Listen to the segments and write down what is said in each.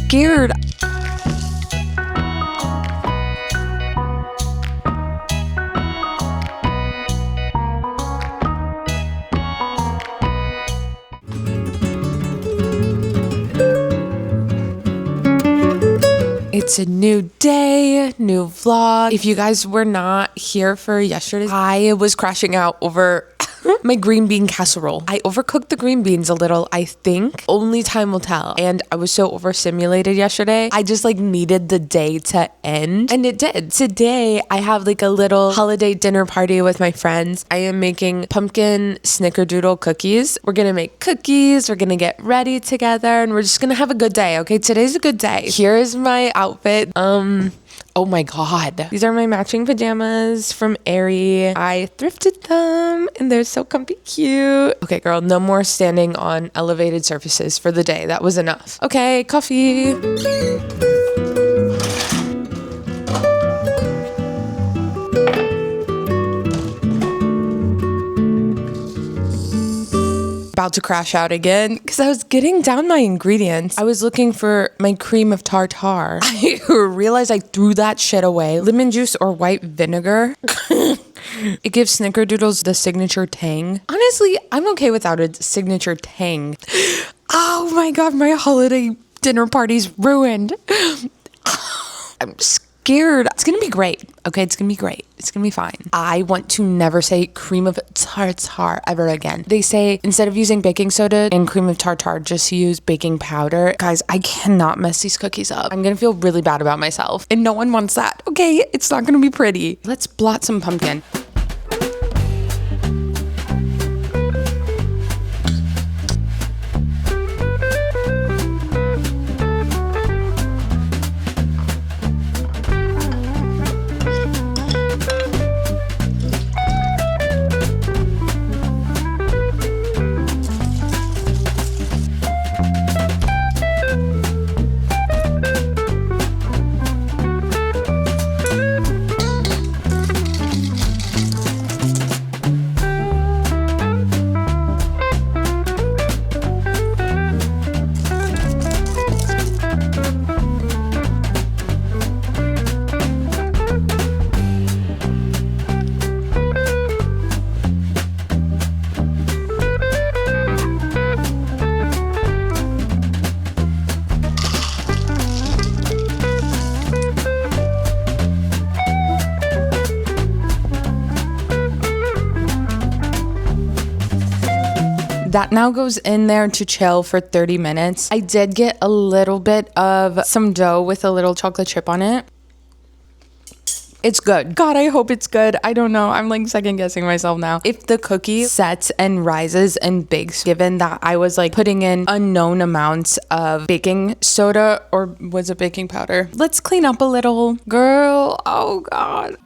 scared. It's a new day, new vlog. If you guys were not here for yesterday, I was crashing out over my green bean casserole. I overcooked the green beans a little, I think. Only time will tell. And I was so overstimulated yesterday. I just needed the day to end. And it did. Today, I have a little holiday dinner party with my friends. I am making pumpkin snickerdoodle cookies. We're gonna make cookies. We're gonna get ready together. And we're just gonna have a good day, okay? Today's a good day. Here's my outfit. Oh my God. These are my matching pajamas from Aerie. I thrifted them and they're so comfy cute. Okay, girl, no more standing on elevated surfaces for the day. That was enough. Okay, coffee. About to crash out again because I was getting down my ingredients. I was looking for my cream of tartar. I realized I threw that shit away. Lemon juice or white vinegar. It gives snickerdoodles the signature tang. Honestly, I'm okay without a signature tang. Oh my God, my holiday dinner party's ruined. I'm scared. It's gonna be great. Okay, it's gonna be great. It's gonna be fine. I want to never say cream of tartar ever again. They say instead of using baking soda and cream of tartar, just use baking powder. Guys, I cannot mess these cookies up. I'm gonna feel really bad about myself. And no one wants that. Okay, it's not gonna be pretty. Let's blot some pumpkin. That now goes in there to chill for 30 minutes. I did get a little bit of some dough with a little chocolate chip on it. It's good. God, I hope it's good. I don't know. I'm second guessing myself now. If the cookie sets and rises and bakes, given that I was putting in unknown amounts of baking soda, or was it baking powder? Let's clean up a little. Girl, oh God.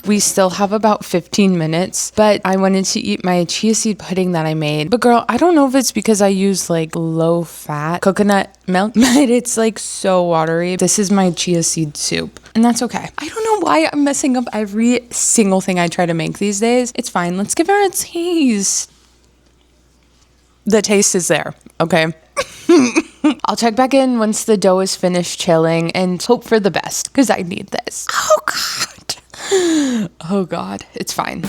We still have about 15 minutes, but I wanted to eat my chia seed pudding that I made. But girl, I don't know if it's because I use low fat coconut milk, but it's so watery. This is my chia seed soup, and that's okay. I don't know why I'm messing up every single thing I try to make these days. It's fine. Let's give her a taste. The taste is there, okay? I'll check back in once the dough is finished chilling and hope for the best because I need this. Oh God. Oh God, it's fine.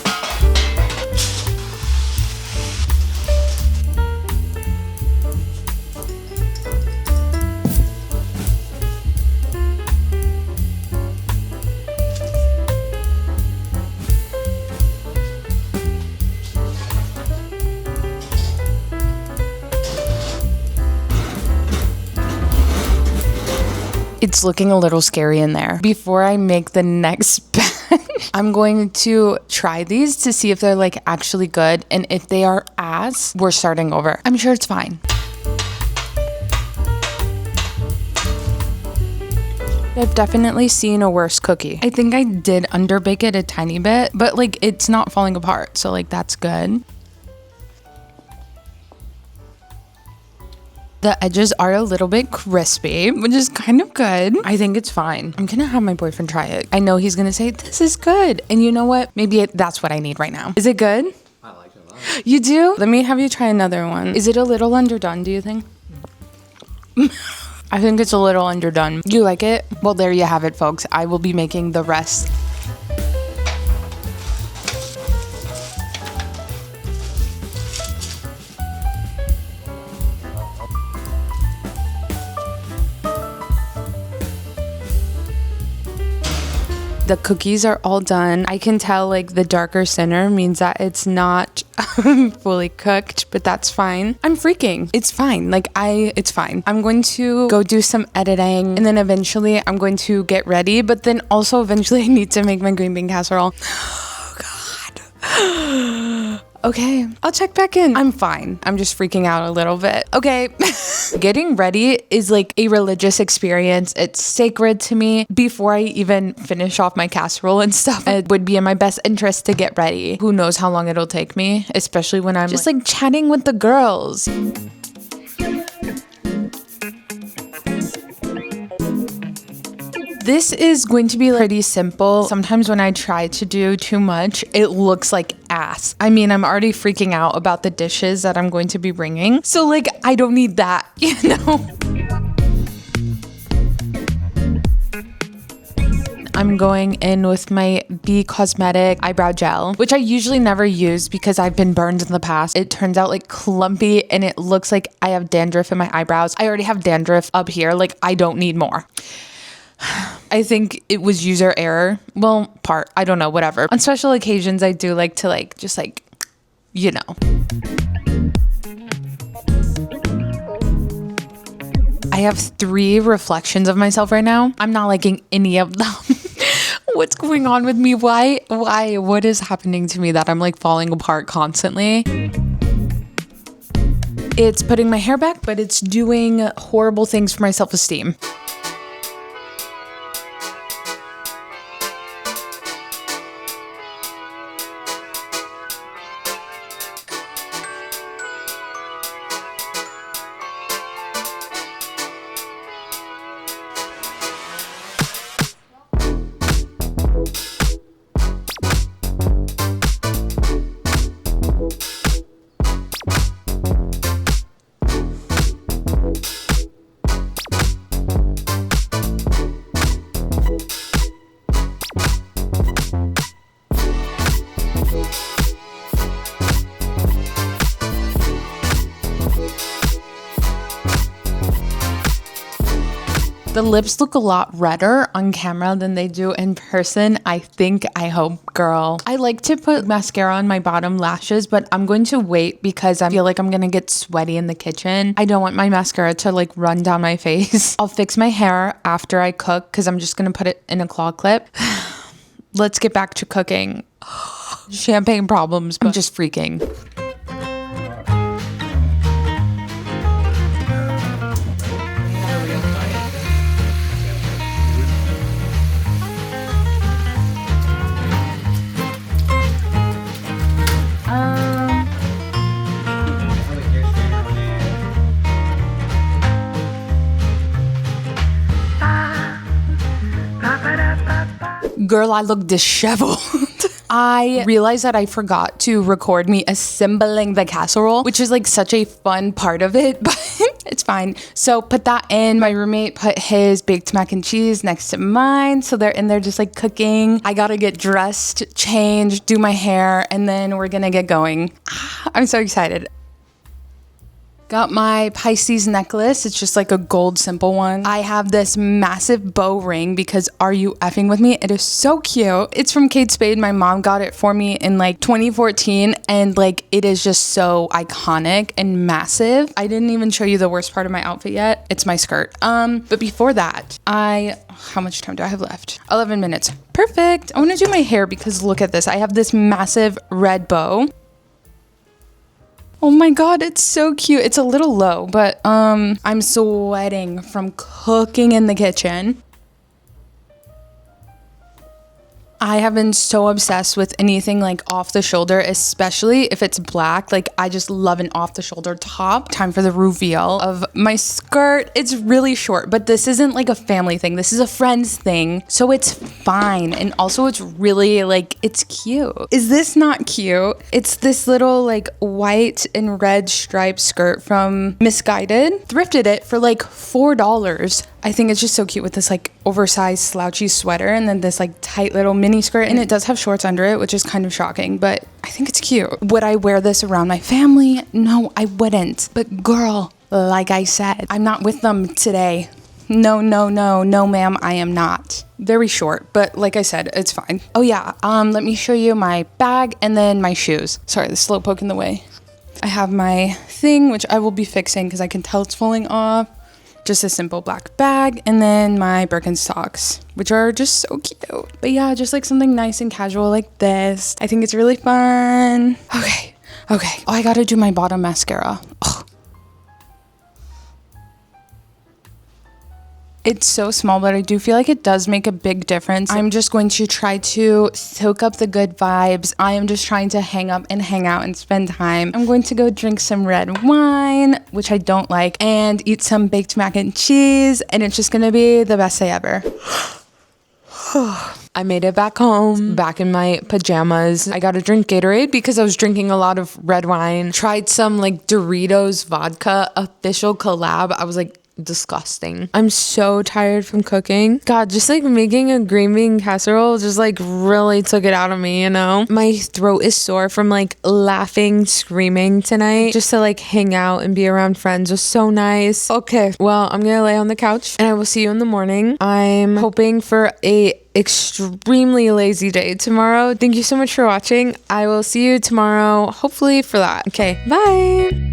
It's looking a little scary in there. Before I make the next batch, I'm going to try these to see if they're like actually good. And if they are ass, we're starting over. I'm sure it's fine. I've definitely seen a worse cookie. I think I did underbake it a tiny bit, but like it's not falling apart. So like that's good. The edges are a little bit crispy, which is kind of good. I think it's fine. I'm gonna have my boyfriend try it. I know he's gonna say, this is good. And you know what? Maybe that's what I need right now. Is it good? I like it a lot. You do? Let me have you try another one. Is it a little underdone, do you think? I think it's a little underdone. Do you like it? Well, there you have it, folks. I will be making the rest. The cookies are all done. I can tell like the darker center means that it's not fully cooked, but that's fine. I'm freaking. It's fine. It's fine. I'm going to go do some editing and then eventually I'm going to get ready, but then also eventually I need to make my green bean casserole. Oh God. Okay, I'll check back in. I'm fine. I'm just freaking out a little bit. Okay. Getting ready is like a religious experience. It's sacred to me. Before I even finish off my casserole and stuff, it would be in my best interest to get ready. Who knows how long it'll take me, especially when I'm just like chatting with the girls. This is going to be pretty simple. Sometimes when I try to do too much, it looks like ass. I mean, I'm already freaking out about the dishes that I'm going to be bringing. So like, I don't need that, you know? I'm going in with my Be Cosmetic eyebrow gel, which I usually never use because I've been burned in the past. It turns out like clumpy and it looks like I have dandruff in my eyebrows. I already have dandruff up here. Like I don't need more. I think it was user error. Well, I don't know, whatever. On special occasions, I do like to just you know. I have 3 reflections of myself right now. I'm not liking any of them. What's going on with me? Why? What is happening to me that I'm like falling apart constantly? It's putting my hair back, but it's doing horrible things for my self-esteem. The lips look a lot redder on camera than they do in person. I hope, girl. I like to put mascara on my bottom lashes, but I'm going to wait because I feel like I'm gonna get sweaty in the kitchen. I don't want my mascara to like run down my face. I'll fix my hair after I cook because I'm just gonna put it in a claw clip. Let's get back to cooking. Champagne problems, but I'm just freaking. Girl, I look disheveled. I realized that I forgot to record me assembling the casserole, which is like such a fun part of it, but it's fine. So put that in. My roommate put his baked mac and cheese next to mine. So they're in there just like cooking. I gotta get dressed, change, do my hair, and then we're gonna get going. I'm so excited. Got my Pisces necklace. It's just like a gold simple one. I have this massive bow ring because are you effing with me? It is so cute. It's from Kate Spade. My mom got it for me in like 2014 and like it is just so iconic and massive. I didn't even show you the worst part of my outfit yet. It's my skirt. But before that, how much time do I have left? 11 minutes. Perfect. I want to do my hair because look at this. I have this massive red bow. Oh my god, it's so cute. It's a little low, but I'm sweating from cooking in the kitchen. I have been so obsessed with anything like off the shoulder, especially if it's black. Like I just love an off the shoulder top. Time for the reveal of my skirt. It's really short, but this isn't like a family thing. This is a friend's thing. So it's fine. And also it's really like, it's cute. Is this not cute? It's this little like white and red striped skirt from Misguided. Thrifted it for like $4. I think it's just so cute with this like oversized slouchy sweater and then this like tight little mini skirt, and it does have shorts under it, which is kind of shocking, but I think it's cute. Would I wear this around my family? No, I wouldn't. But girl, like I said, I'm not with them today. No, ma'am, I am not. Very short, but like I said, it's fine. Oh yeah, let me show you my bag and then my shoes. Sorry, the slow poke in the way. I have my thing, which I will be fixing because I can tell it's falling off. Just a simple black bag, and then my Birkenstocks, which are just so cute. But yeah, just like something nice and casual like this. I think it's really fun. Okay. Oh, I gotta do my bottom mascara. Ugh. It's so small, but I do feel like it does make a big difference. I'm just going to try to soak up the good vibes. I am just trying to hang up and hang out and spend time. I'm going to go drink some red wine, which I don't like, and eat some baked mac and cheese, and it's just gonna be the best day ever. I made it back home, back in my pajamas. I got a drink Gatorade because I was drinking a lot of red wine. Tried some like Doritos vodka official collab. I was like, disgusting. I'm so tired from cooking. God, just like making a green bean casserole just like really took it out of me, you know? My throat is sore from like laughing, screaming tonight. Just to like hang out and be around friends was so nice. Okay, well, I'm gonna lay on the couch and I will see you in the morning. I'm hoping for a extremely lazy day tomorrow. Thank you so much for watching. I will see you tomorrow, hopefully for that. Okay, bye.